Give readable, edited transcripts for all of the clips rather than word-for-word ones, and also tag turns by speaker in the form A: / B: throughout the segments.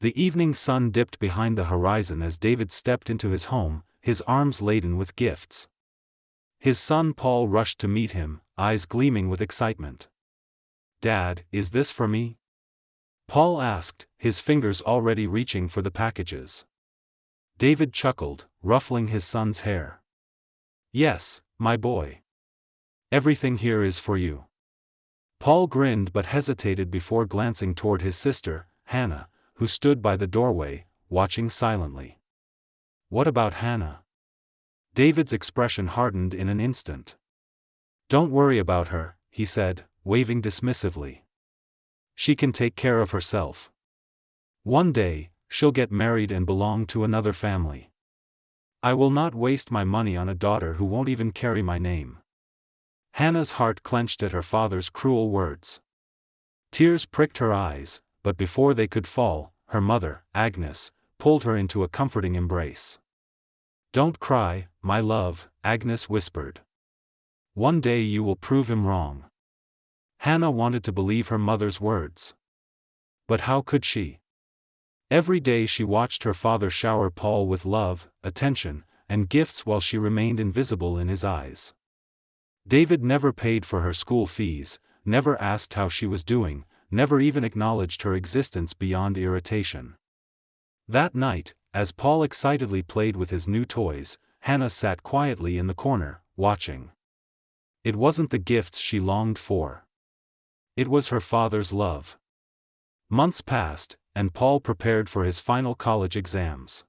A: The evening sun dipped behind the horizon as David stepped into his home, his arms laden with gifts. His son Paul rushed to meet him, eyes gleaming with excitement. "Dad, is this for me?" Paul asked, his fingers already reaching for the packages. David chuckled, ruffling his son's hair. "Yes, my boy. Everything here is for you." Paul grinned but hesitated before glancing toward his sister, Hannah, who stood by the doorway, watching silently. "What about Hannah?" David's expression hardened in an instant. "Don't worry about her," he said, waving dismissively. "She can take care of herself. One day, she'll get married and belong to another family. I will not waste my money on a daughter who won't even carry my name." Hannah's heart clenched at her father's cruel words. Tears pricked her eyes, but before they could fall, her mother, Agnes, pulled her into a comforting embrace. "Don't cry, my love," Agnes whispered. "One day you will prove him wrong." Hannah wanted to believe her mother's words. But how could she? Every day she watched her father shower Paul with love, attention, and gifts while she remained invisible in his eyes. David never paid for her school fees, never asked how she was doing, never even acknowledged her existence beyond irritation. That night, as Paul excitedly played with his new toys, Hannah sat quietly in the corner, watching. It wasn't the gifts she longed for. It was her father's love. Months passed, and Paul prepared for his final college exams.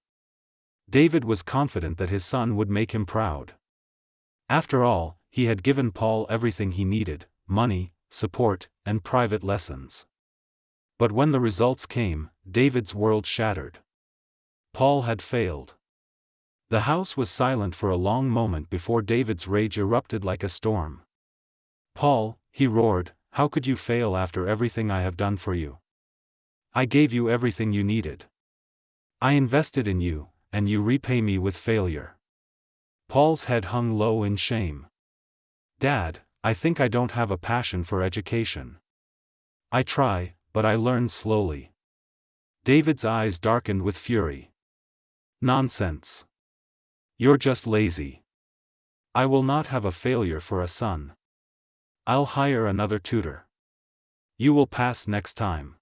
A: David was confident that his son would make him proud. After all, he had given Paul everything he needed: money, support, and private lessons. But when the results came, David's world shattered. Paul had failed. The house was silent for a long moment before David's rage erupted like a storm. "Paul," he roared, "how could you fail after everything I have done for you? I gave you everything you needed. I invested in you, and you repay me with failure." Paul's head hung low in shame. "Dad, I think I don't have a passion for education. I try, but I learn slowly." David's eyes darkened with fury. "Nonsense. You're just lazy. I will not have a failure for a son. I'll hire another tutor. You will pass next time."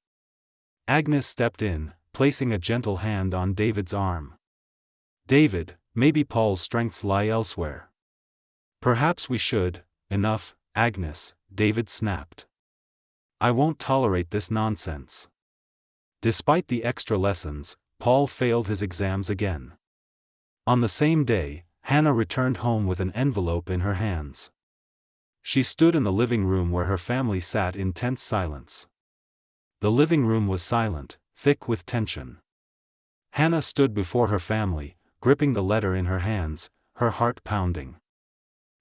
A: Agnes stepped in, placing a gentle hand on David's arm. "David, maybe Paul's strengths lie elsewhere. Perhaps we should." "Enough, Agnes," David snapped. "I won't tolerate this nonsense." Despite the extra lessons, Paul failed his exams again. On the same day, Hannah returned home with an envelope in her hands. She stood in the living room where her family sat in tense silence. The living room was silent, thick with tension. Hannah stood before her family, gripping the letter in her hands, her heart pounding.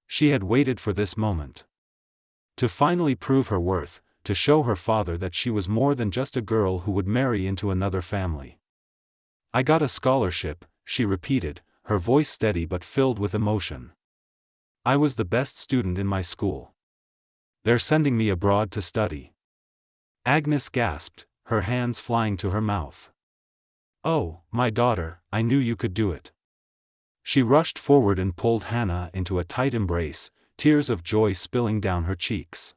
A: She had waited for this moment. To finally prove her worth, to show her father that she was more than just a girl who would marry into another family. "I got a scholarship," she repeated, her voice steady but filled with emotion. "I was the best student in my school. They're sending me abroad to study." Agnes gasped, her hands flying to her mouth. "Oh, my daughter, I knew you could do it." She rushed forward and pulled Hannah into a tight embrace, tears of joy spilling down her cheeks.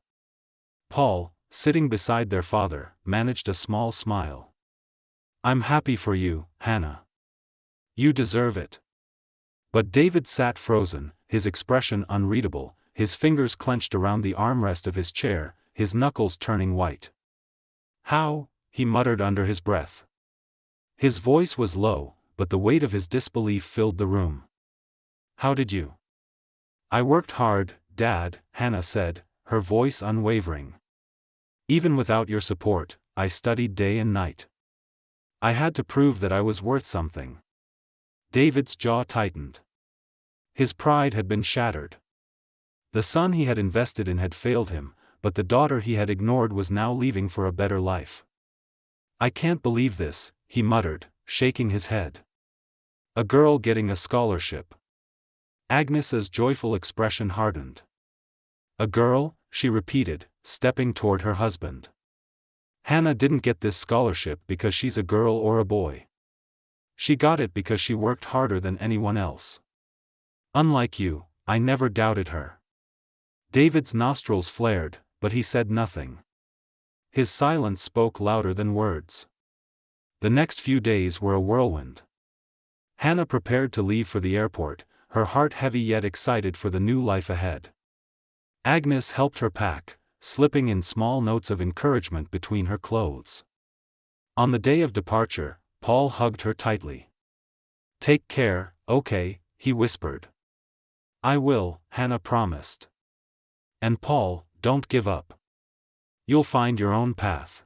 A: Paul, sitting beside their father, managed a small smile. "I'm happy for you, Hannah. You deserve it." But David sat frozen, his expression unreadable, his fingers clenched around the armrest of his chair, his knuckles turning white. "How?" he muttered under his breath. His voice was low, but the weight of his disbelief filled the room. "How did you?" "I worked hard, Dad," Hannah said, her voice unwavering. "Even without your support, I studied day and night. I had to prove that I was worth something." David's jaw tightened. His pride had been shattered. The son he had invested in had failed him, but the daughter he had ignored was now leaving for a better life. "I can't believe this," he muttered, shaking his head. "A girl getting a scholarship." Agnes's joyful expression hardened. "A girl?" she repeated, stepping toward her husband. Hannah didn't get this scholarship because she's a girl or a boy. She got it because she worked harder than anyone else. Unlike you, I never doubted her. David's nostrils flared, but he said nothing. His silence spoke louder than words. The next few days were a whirlwind. Hannah prepared to leave for the airport, her heart heavy yet excited for the new life ahead. Agnes helped her pack, slipping in small notes of encouragement between her clothes. On the day of departure, Paul hugged her tightly. "Take care, okay," he whispered. "I will," Hannah promised. "And Paul, don't give up. You'll find your own path."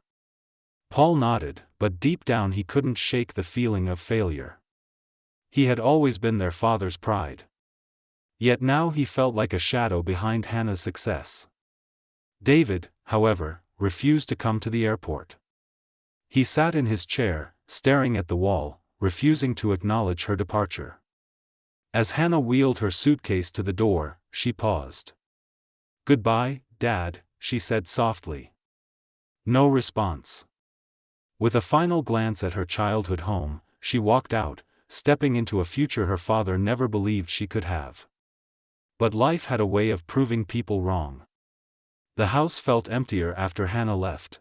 A: Paul nodded, but deep down he couldn't shake the feeling of failure. He had always been their father's pride. Yet now he felt like a shadow behind Hannah's success. David, however, refused to come to the airport. He sat in his chair, staring at the wall, refusing to acknowledge her departure. As Hannah wheeled her suitcase to the door, she paused. "Goodbye, Dad," she said softly. No response. With a final glance at her childhood home, she walked out, stepping into a future her father never believed she could have. But life had a way of proving people wrong. The house felt emptier after Hannah left.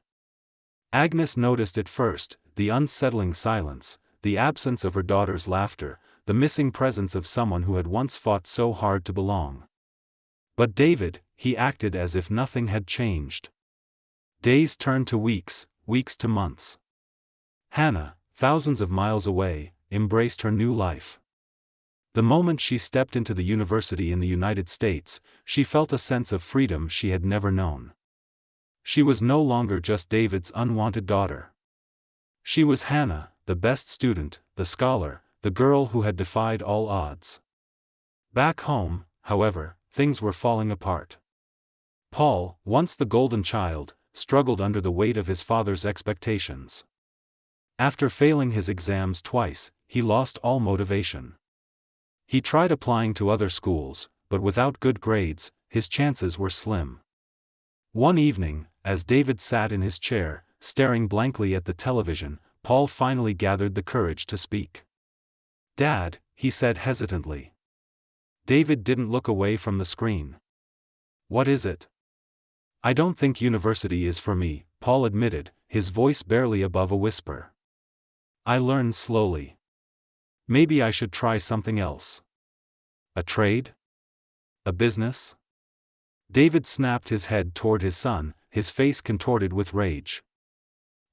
A: Agnes noticed it first, the unsettling silence, the absence of her daughter's laughter, the missing presence of someone who had once fought so hard to belong. But David, he acted as if nothing had changed. Days turned to weeks, weeks to months. Hannah, thousands of miles away, embraced her new life. The moment she stepped into the university in the United States, she felt a sense of freedom she had never known. She was no longer just David's unwanted daughter. She was Hannah, the best student, the scholar, the girl who had defied all odds. Back home, however, things were falling apart. Paul, once the golden child, struggled under the weight of his father's expectations. After failing his exams twice, he lost all motivation. He tried applying to other schools, but without good grades, his chances were slim. One evening, as David sat in his chair, staring blankly at the television, Paul finally gathered the courage to speak. "Dad," he said hesitantly. David didn't look away from the screen. "What is it?" "I don't think university is for me," Paul admitted, his voice barely above a whisper. "I learned slowly. Maybe I should try something else. A trade? A business?" David snapped his head toward his son, his face contorted with rage.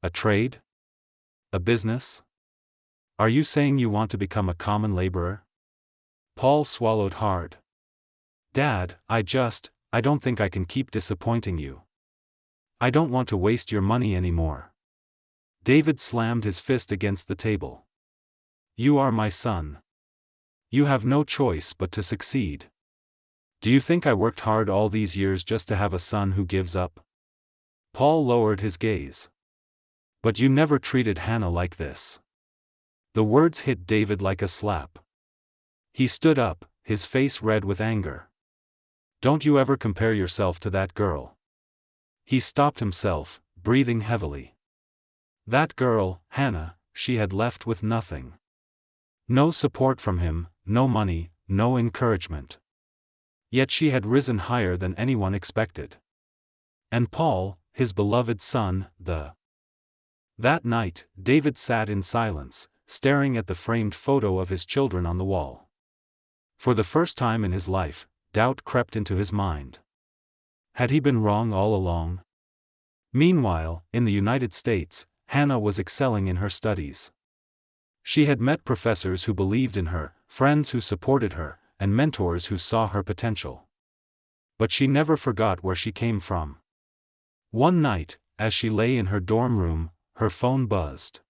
A: "A trade? A business? Are you saying you want to become a common laborer?" Paul swallowed hard. "Dad, I don't think I can keep disappointing you. I don't want to waste your money anymore." David slammed his fist against the table. "You are my son. You have no choice but to succeed. Do you think I worked hard all these years just to have a son who gives up?" Paul lowered his gaze. "But you never treated Hannah like this." The words hit David like a slap. He stood up, his face red with anger. "Don't you ever compare yourself to that girl." He stopped himself, breathing heavily. That girl, Hannah, she had left with nothing. No support from him, no money, no encouragement. Yet she had risen higher than anyone expected. And Paul, his beloved son, That night, David sat in silence, staring at the framed photo of his children on the wall. For the first time in his life, doubt crept into his mind. Had he been wrong all along? Meanwhile, in the United States, Hannah was excelling in her studies. She had met professors who believed in her, friends who supported her, and mentors who saw her potential. But she never forgot where she came from. One night, as she lay in her dorm room, her phone buzzed.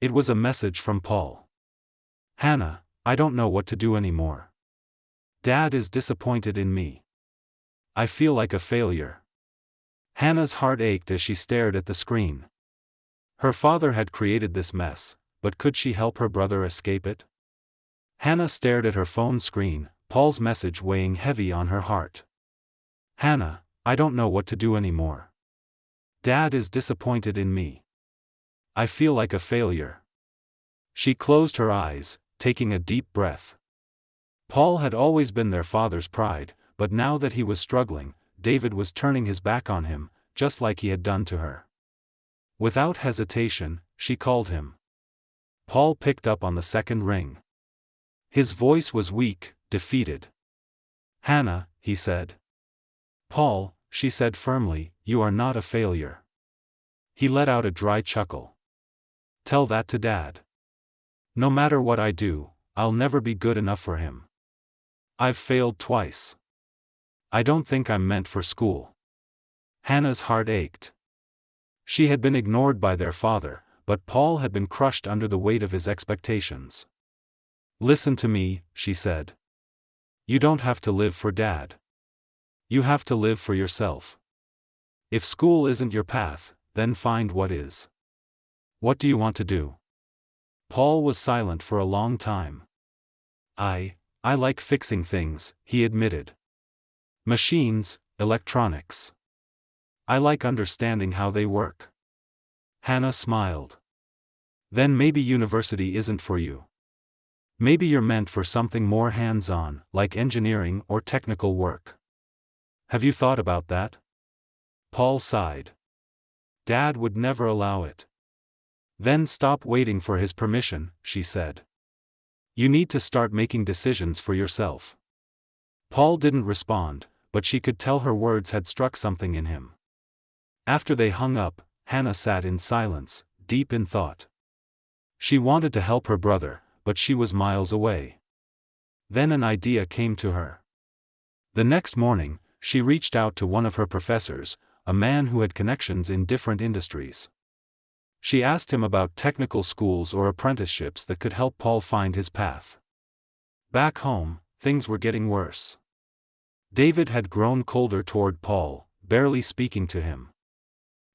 A: It was a message from Paul. "Hannah, I don't know what to do anymore. Dad is disappointed in me. I feel like a failure." Hannah's heart ached as she stared at the screen. Her father had created this mess, but could she help her brother escape it? Hannah stared at her phone screen, Paul's message weighing heavy on her heart. "Hannah, I don't know what to do anymore. Dad is disappointed in me. I feel like a failure. She closed her eyes, taking a deep breath. Paul had always been their father's pride, but now that he was struggling, David was turning his back on him, just like he had done to her. Without hesitation, she called him. Paul picked up on the second ring. His voice was weak, defeated. "Hannah," he said. "Paul," she said firmly, "you are not a failure." He let out a dry chuckle. "Tell that to Dad. No matter what I do, I'll never be good enough for him. I've failed twice. I don't think I'm meant for school." Hannah's heart ached. She had been ignored by their father, but Paul had been crushed under the weight of his expectations. "Listen to me," she said. "You don't have to live for Dad. You have to live for yourself. If school isn't your path, then find what is. What do you want to do?" Paul was silent for a long time. I like fixing things," he admitted. "Machines, electronics. I like understanding how they work." Hannah smiled. "Then maybe university isn't for you. Maybe you're meant for something more hands-on, like engineering or technical work. Have you thought about that?" Paul sighed. "Dad would never allow it." "Then stop waiting for his permission," she said. "You need to start making decisions for yourself." Paul didn't respond, but she could tell her words had struck something in him. After they hung up, Hannah sat in silence, deep in thought. She wanted to help her brother, but she was miles away. Then an idea came to her. The next morning, she reached out to one of her professors, a man who had connections in different industries. She asked him about technical schools or apprenticeships that could help Paul find his path. Back home, things were getting worse. David had grown colder toward Paul, barely speaking to him.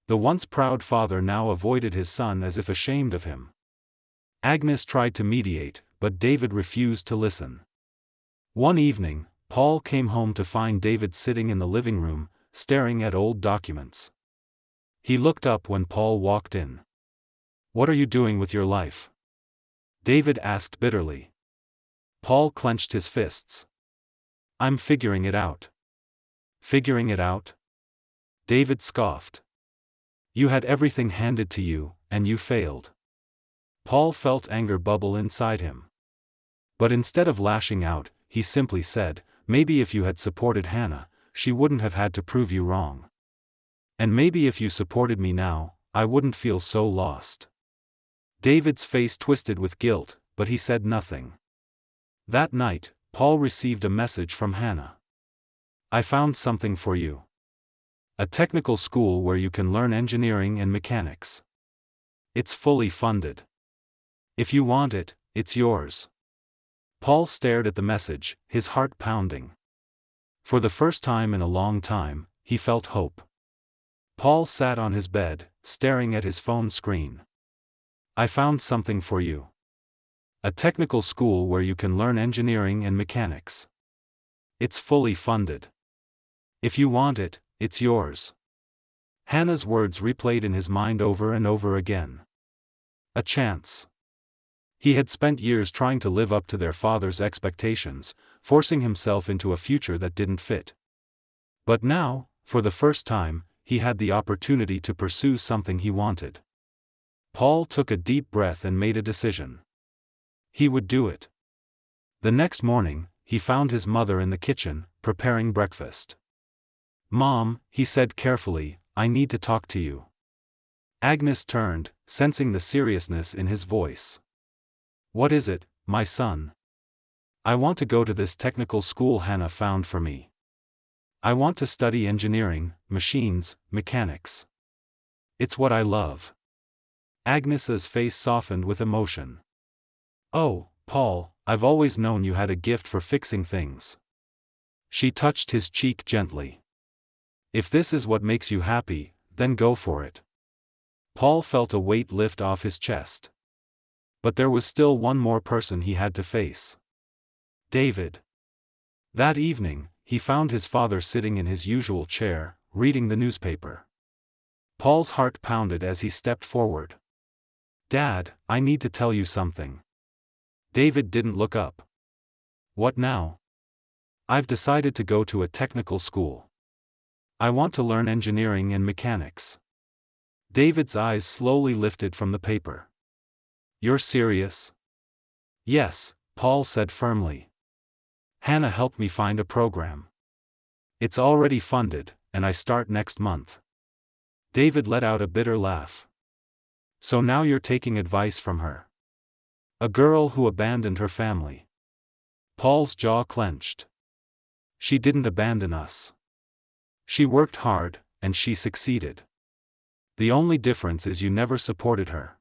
A: The once proud father now avoided his son as if ashamed of him. Agnes tried to mediate, but David refused to listen. One evening, Paul came home to find David sitting in the living room, staring at old documents. He looked up when Paul walked in. "What are you doing with your life?" David asked bitterly. Paul clenched his fists. "I'm figuring it out." "Figuring it out?" David scoffed. "You had everything handed to you, and you failed." Paul felt anger bubble inside him. But instead of lashing out, he simply said, "Maybe if you had supported Hannah, she wouldn't have had to prove you wrong. And maybe if you supported me now, I wouldn't feel so lost." David's face twisted with guilt, but he said nothing. That night, Paul received a message from Hannah. "I found something for you. A technical school where you can learn engineering and mechanics. It's fully funded. If you want it, it's yours." Paul stared at the message, his heart pounding. For the first time in a long time, he felt hope. Paul sat on his bed, staring at his phone screen. "I found something for you. A technical school where you can learn engineering and mechanics. It's fully funded. If you want it, it's yours." Hannah's words replayed in his mind over and over again. A chance. He had spent years trying to live up to their father's expectations, forcing himself into a future that didn't fit. But now, for the first time, he had the opportunity to pursue something he wanted. Paul took a deep breath and made a decision. He would do it. The next morning, he found his mother in the kitchen, preparing breakfast. "Mom," he said carefully, "I need to talk to you." Agnes turned, sensing the seriousness in his voice. "What is it, my son?" "I want to go to this technical school Hannah found for me. I want to study engineering, machines, mechanics. It's what I love." Agnes's face softened with emotion. "Oh, Paul, I've always known you had a gift for fixing things." She touched his cheek gently. "If this is what makes you happy, then go for it." Paul felt a weight lift off his chest. But there was still one more person he had to face. David. That evening, he found his father sitting in his usual chair, reading the newspaper. Paul's heart pounded as he stepped forward. "Dad, I need to tell you something." David didn't look up. "What now?" "I've decided to go to a technical school. I want to learn engineering and mechanics." David's eyes slowly lifted from the paper. "You're serious?" "Yes," Paul said firmly. "Hannah helped me find a program. It's already funded, and I start next month." David let out a bitter laugh. "So now you're taking advice from her? A girl who abandoned her family." Paul's jaw clenched. "She didn't abandon us. She worked hard, and she succeeded. The only difference is you never supported her.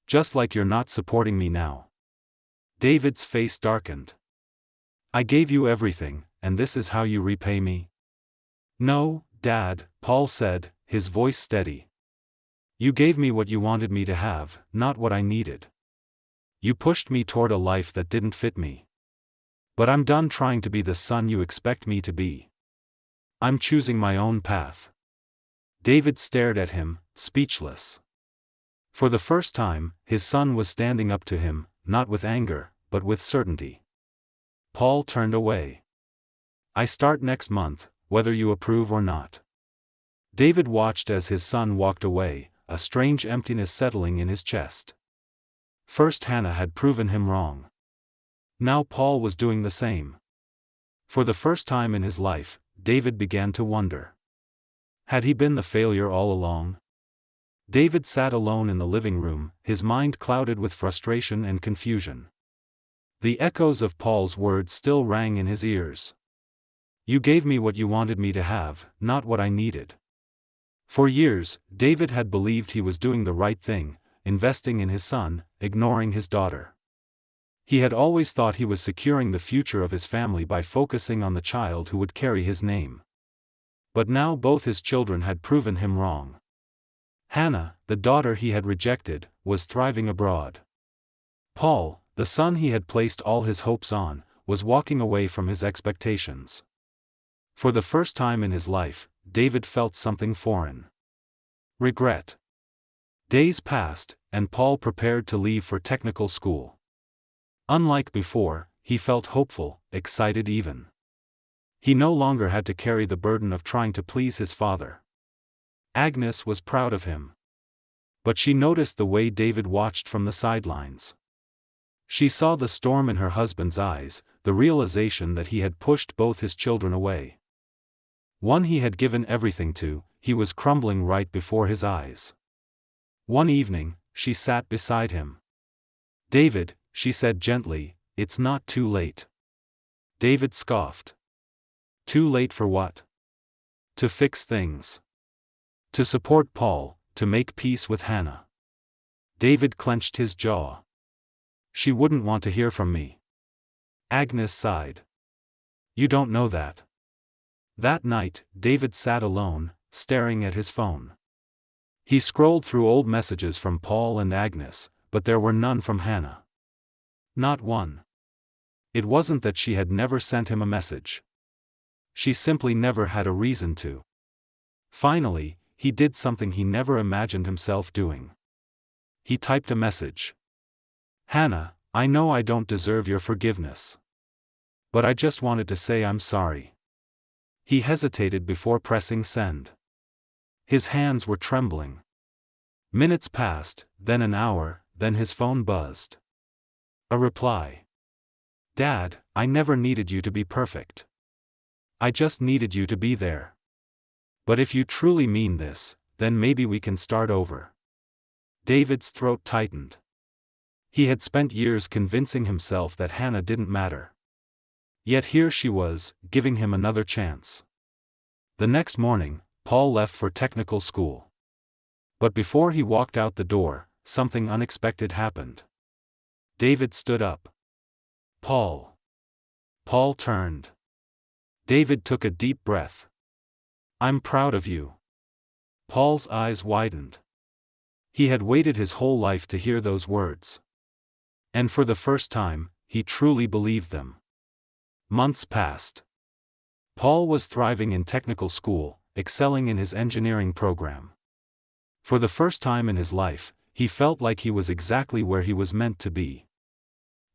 A: Just like you're not supporting me now." David's face darkened. "I gave you everything, and this is how you repay me?" "No, Dad," Paul said, his voice steady. "You gave me what you wanted me to have, not what I needed. You pushed me toward a life that didn't fit me. But I'm done trying to be the son you expect me to be. I'm choosing my own path." David stared at him, speechless. For the first time, his son was standing up to him, not with anger, but with certainty. Paul turned away. "I start next month, whether you approve or not." David watched as his son walked away, a strange emptiness settling in his chest. First Hannah had proven him wrong. Now Paul was doing the same. For the first time in his life, David began to wonder. Had he been the failure all along? David sat alone in the living room, his mind clouded with frustration and confusion. The echoes of Paul's words still rang in his ears. "You gave me what you wanted me to have, not what I needed." For years, David had believed he was doing the right thing, investing in his son, ignoring his daughter. He had always thought he was securing the future of his family by focusing on the child who would carry his name. But now both his children had proven him wrong. Hannah, the daughter he had rejected, was thriving abroad. Paul, the son he had placed all his hopes on, was walking away from his expectations. For the first time in his life, David felt something foreign. Regret. Days passed, and Paul prepared to leave for technical school. Unlike before, he felt hopeful, excited even. He no longer had to carry the burden of trying to please his father. Agnes was proud of him. But she noticed the way David watched from the sidelines. She saw the storm in her husband's eyes, the realization that he had pushed both his children away. One he had given everything to, he was crumbling right before his eyes. One evening, she sat beside him. "David," she said gently, "it's not too late." David scoffed. "Too late for what?" "To fix things. To support Paul, to make peace with Hannah." David clenched his jaw. "She wouldn't want to hear from me." Agnes sighed. "You don't know that." That night, David sat alone, staring at his phone. He scrolled through old messages from Paul and Agnes, but there were none from Hannah. Not one. It wasn't that she had never sent him a message. She simply never had a reason to. Finally, he did something he never imagined himself doing. He typed a message. "Hannah, I know I don't deserve your forgiveness. But I just wanted to say I'm sorry." He hesitated before pressing send. His hands were trembling. Minutes passed, then an hour, then his phone buzzed. A reply. "Dad, I never needed you to be perfect. I just needed you to be there. But if you truly mean this, then maybe we can start over." David's throat tightened. He had spent years convincing himself that Hannah didn't matter. Yet here she was, giving him another chance. The next morning, Paul left for technical school. But before he walked out the door, something unexpected happened. David stood up. "Paul." Paul turned. David took a deep breath. "I'm proud of you." Paul's eyes widened. He had waited his whole life to hear those words. And for the first time, he truly believed them. Months passed. Paul was thriving in technical school, excelling in his engineering program. For the first time in his life, he felt like he was exactly where he was meant to be.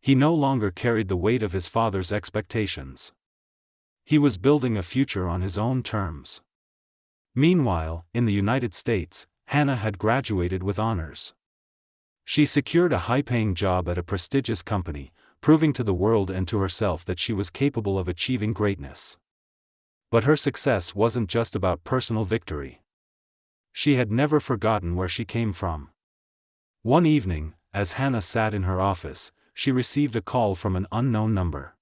A: He no longer carried the weight of his father's expectations. He was building a future on his own terms. Meanwhile, in the United States, Hannah had graduated with honors. She secured a high-paying job at a prestigious company, proving to the world and to herself that she was capable of achieving greatness. But her success wasn't just about personal victory. She had never forgotten where she came from. One evening, as Hannah sat in her office, she received a call from an unknown number.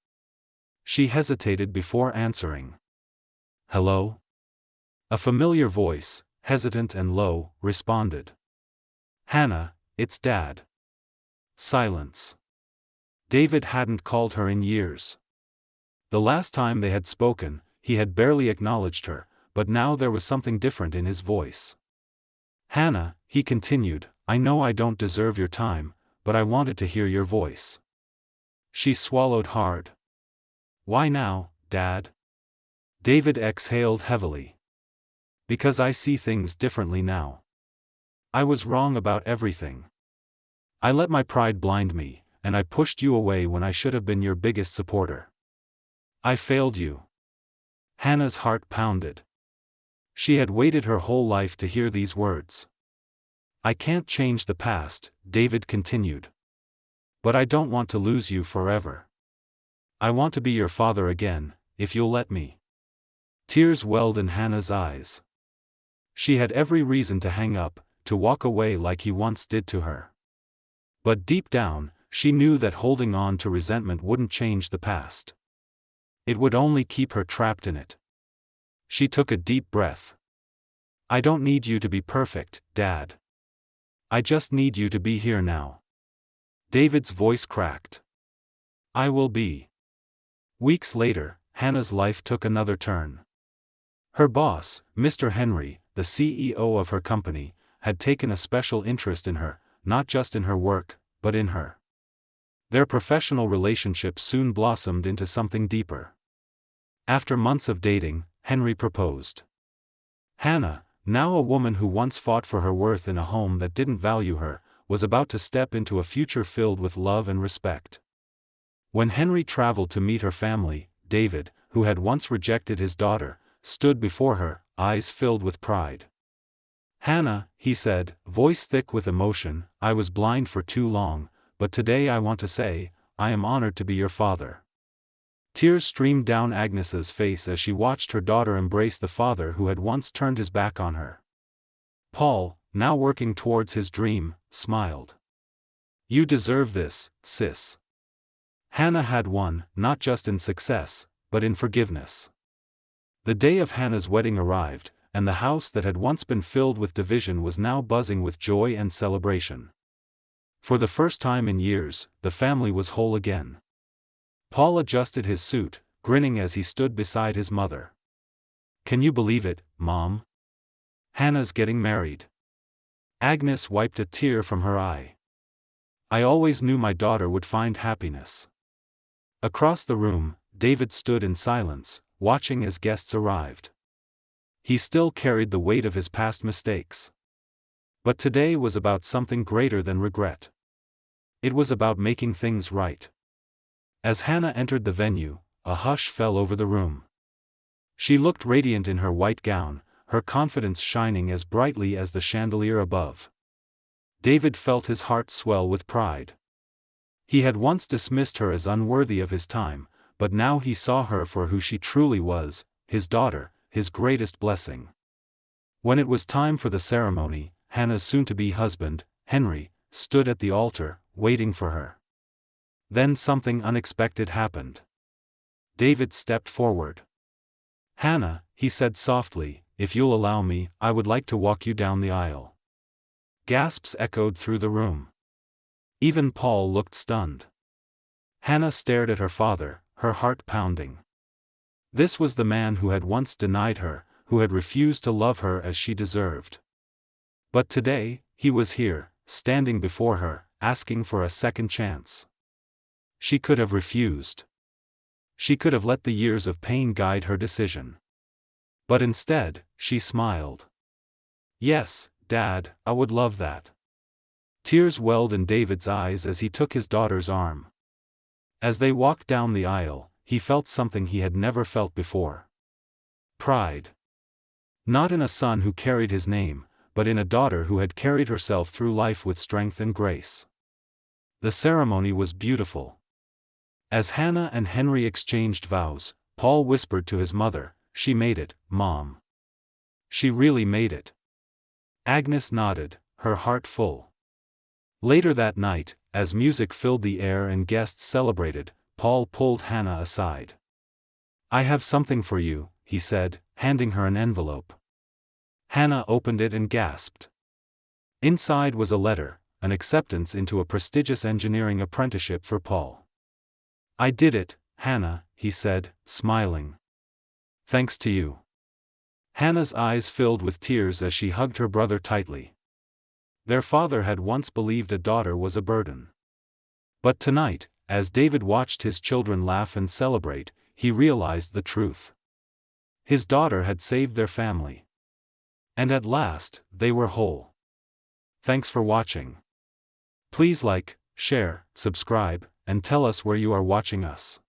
A: She hesitated before answering. "Hello?" A familiar voice, hesitant and low, responded. "Hannah, it's Dad." Silence. David hadn't called her in years. The last time they had spoken, he had barely acknowledged her, but now there was something different in his voice. "Hannah," he continued, "I know I don't deserve your time, but I wanted to hear your voice." She swallowed hard. "Why now, Dad?" David exhaled heavily. "Because I see things differently now. I was wrong about everything. I let my pride blind me, and I pushed you away when I should have been your biggest supporter. I failed you." Hannah's heart pounded. She had waited her whole life to hear these words. "I can't change the past," David continued. "But I don't want to lose you forever. I want to be your father again, if you'll let me." Tears welled in Hannah's eyes. She had every reason to hang up, to walk away like he once did to her. But deep down, she knew that holding on to resentment wouldn't change the past. It would only keep her trapped in it. She took a deep breath. "I don't need you to be perfect, Dad. I just need you to be here now." David's voice cracked. "I will be." Weeks later, Hannah's life took another turn. Her boss, Mr. Henry, the CEO of her company, had taken a special interest in her, not just in her work, but in her. Their professional relationship soon blossomed into something deeper. After months of dating, Henry proposed. Hannah, now a woman who once fought for her worth in a home that didn't value her, was about to step into a future filled with love and respect. When Henry traveled to meet her family, David, who had once rejected his daughter, stood before her, eyes filled with pride. "Hannah," he said, voice thick with emotion, "I was blind for too long, but today I want to say, I am honored to be your father." Tears streamed down Agnes's face as she watched her daughter embrace the father who had once turned his back on her. Paul, now working towards his dream, smiled. "You deserve this, sis." Hannah had won, not just in success, but in forgiveness. The day of Hannah's wedding arrived, and the house that had once been filled with division was now buzzing with joy and celebration. For the first time in years, the family was whole again. Paul adjusted his suit, grinning as he stood beside his mother. "Can you believe it, Mom? Hannah's getting married." Agnes wiped a tear from her eye. "I always knew my daughter would find happiness." Across the room, David stood in silence, watching as guests arrived. He still carried the weight of his past mistakes. But today was about something greater than regret. It was about making things right. As Hannah entered the venue, a hush fell over the room. She looked radiant in her white gown, her confidence shining as brightly as the chandelier above. David felt his heart swell with pride. He had once dismissed her as unworthy of his time, but now he saw her for who she truly was, his daughter, his greatest blessing. When it was time for the ceremony, Hannah's soon-to-be husband, Henry, stood at the altar, waiting for her. Then something unexpected happened. David stepped forward. "Hannah," he said softly, "if you'll allow me, I would like to walk you down the aisle." Gasps echoed through the room. Even Paul looked stunned. Hannah stared at her father, her heart pounding. This was the man who had once denied her, who had refused to love her as she deserved. But today, he was here, standing before her, asking for a second chance. She could have refused. She could have let the years of pain guide her decision. But instead, she smiled. "Yes, Dad, I would love that. Tears welled in David's eyes as he took his daughter's arm. As they walked down the aisle, he felt something he had never felt before. Pride. Not in a son who carried his name, but in a daughter who had carried herself through life with strength and grace. The ceremony was beautiful. As Hannah and Henry exchanged vows, Paul whispered to his mother, "She made it, Mom. She really made it." Agnes nodded, her heart full. Later that night, as music filled the air and guests celebrated, Paul pulled Hannah aside. "I have something for you," he said, handing her an envelope. Hannah opened it and gasped. Inside was a letter, an acceptance into a prestigious engineering apprenticeship for Paul. "I did it, Hannah," he said, smiling. "Thanks to you." Hannah's eyes filled with tears as she hugged her brother tightly. Their father had once believed a daughter was a burden. But tonight, as David watched his children laugh and celebrate, he realized the truth. His daughter had saved their family. And at last, they were whole. Thanks for watching. Please like, share, subscribe, and tell us where you are watching us.